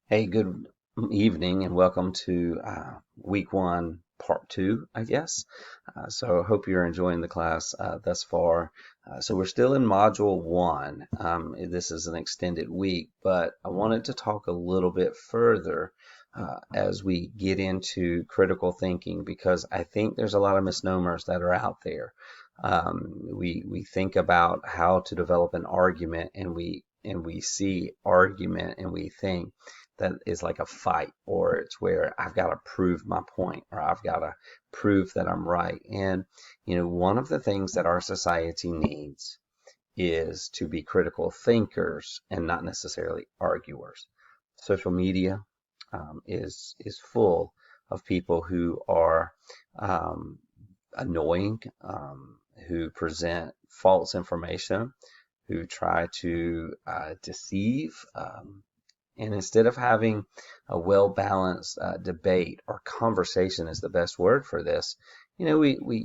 Hey, good evening, and welcome to week one, part two, I guess. So I hope you're enjoying the class thus far. So we're still in module one. This is an extended week, but I wanted to talk a little bit further as we get into critical thinking because I think there's a lot of misnomers that are out there. We think about how to develop an argument, and we see argument, and we think that is like a fight, or it's where I've got to prove my point, or I've got to prove that I'm right. And, one of the things that our society needs is to be critical thinkers and not necessarily arguers. Social media is full of people who are um, annoying, who present false information, who try to deceive. And instead of having a well balanced debate or conversation is the best word for this, we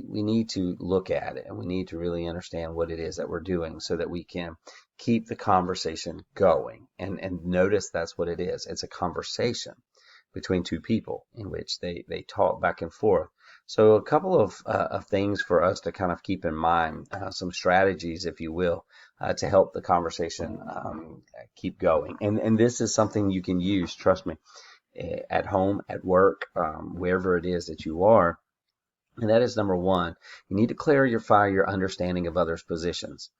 need to look at it, and we need to really understand what it is that we're doing so that we can keep the conversation going. And notice that's what it is. It's a conversation between two people in which they talk back and forth. So a couple of things for us to kind of keep in mind, some strategies, if you will, to help the conversation keep going. And this is something you can use, trust me, at home, at work, wherever it is that you are. And that is number one, you need to clarify your understanding of others' positions.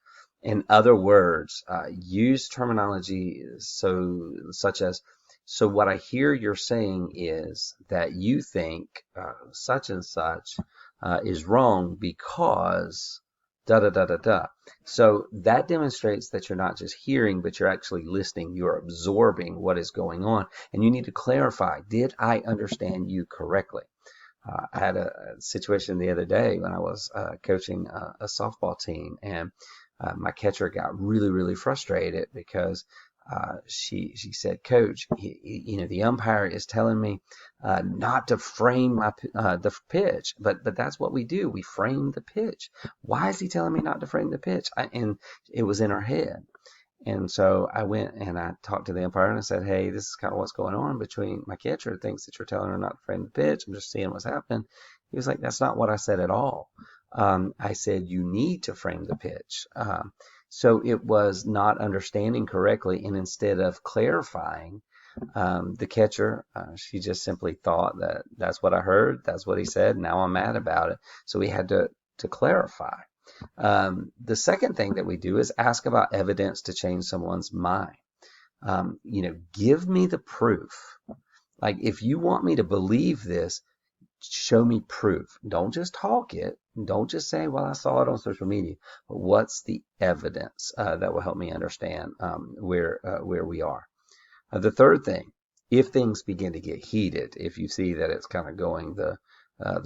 In other words, use terminology such as, so what I hear you're saying is that you think such and such is wrong because da da da da da. So that demonstrates that you're not just hearing, but you're actually listening. You're absorbing what is going on, and you need to clarify, did I understand you correctly? I had a situation the other day when I was coaching a softball team, and my catcher got really, really frustrated because she said, "Coach, the umpire is telling me not to frame the pitch, but that's what we do. We frame the pitch. Why is he telling me not to frame the pitch?" And it was in her head. And so I went and I talked to the umpire and I said, "Hey, this is kind of what's going on between my catcher thinks that you're telling her not to frame the pitch. I'm just seeing what's happening." He was like, "That's not what I said at all. I said you need to frame the pitch." So it was not understanding correctly. And instead of clarifying, the catcher, she just simply thought that that's what I heard. That's what he said. Now I'm mad about it. So we had to clarify. The second thing that we do is ask about evidence to change someone's mind. Give me the proof. Like, if you want me to believe this, show me proof. Don't just talk it. Don't just say, "Well, I saw it on social media." But what's the evidence that will help me understand where we are? The third thing, if things begin to get heated, if you see that it's kind of going the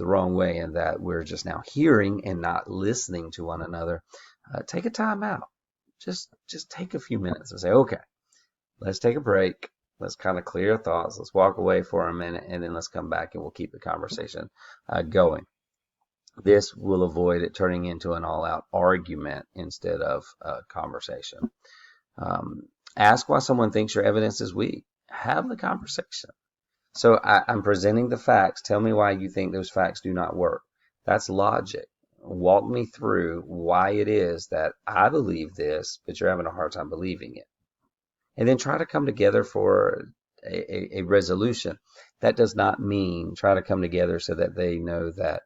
wrong way and that we're just now hearing and not listening to one another, take a time out. Just take a few minutes and say, "Okay, let's take a break. Let's kind of clear our thoughts. Let's walk away for a minute, and then let's come back and we'll keep the conversation going." This will avoid it turning into an all-out argument instead of a conversation. Ask why someone thinks your evidence is weak. Have the conversation. So I'm presenting the facts. Tell me why you think those facts do not work. That's logic. Walk me through why it is that I believe this, but you're having a hard time believing it. And then try to come together for a resolution. That does not mean try to come together so that they know that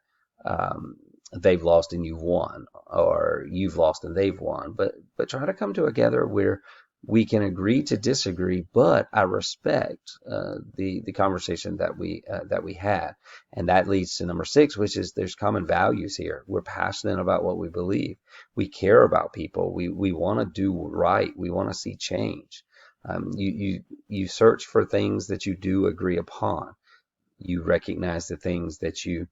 they've lost and you've won, or you've lost and they've won. But try to come together where we can agree to disagree, but I respect the conversation that we had, and that leads to number 6, which is there's common values here. We're passionate about what we believe. We care about people. We want to do right. We want to see change. You search for things that you do agree upon. You recognize the things that you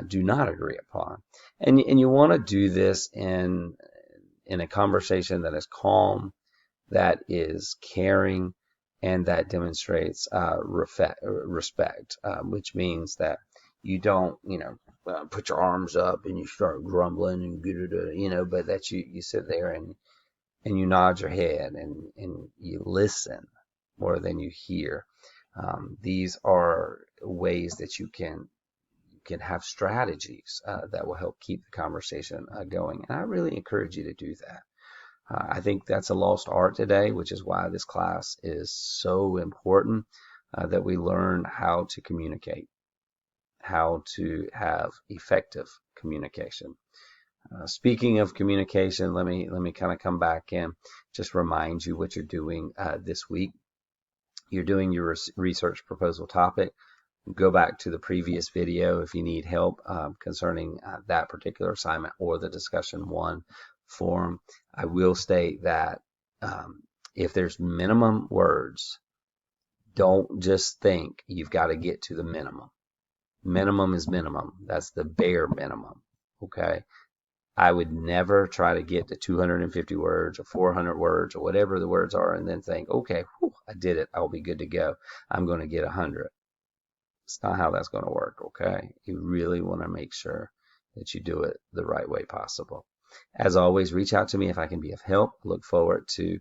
do not agree upon, and you want to do this in a conversation that is calm, that is caring, and that demonstrates respect, which means that you don't, put your arms up and you start grumbling and but that you sit there and you nod your head and you listen. more than you hear. These are ways that you can have strategies that will help keep the conversation going. And I really encourage you to do that. I think that's a lost art today, which is why this class is so important, that we learn how to communicate, how to have effective communication. Speaking of communication, let me kind of come back and just remind you what you're doing this week. You're doing your research proposal topic. Go back to the previous video if you need help concerning that particular assignment or the discussion one form. I will state that if there's minimum words, don't just think you've got to get to the minimum. Minimum is minimum. That's the bare minimum. Okay. I would never try to get to 250 words or 400 words or whatever the words are and then think, okay, whew, I did it. I'll be good to go. I'm going to get 100. It's not how that's going to work, okay? You really want to make sure that you do it the right way possible. As always, reach out to me if I can be of help. Look forward to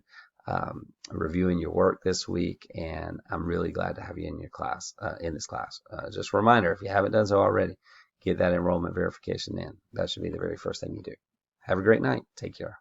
reviewing your work this week, and I'm really glad to have you in your class, in this class. Just a reminder, if you haven't done so already, get that enrollment verification in. That should be the very first thing you do. Have a great night. Take care.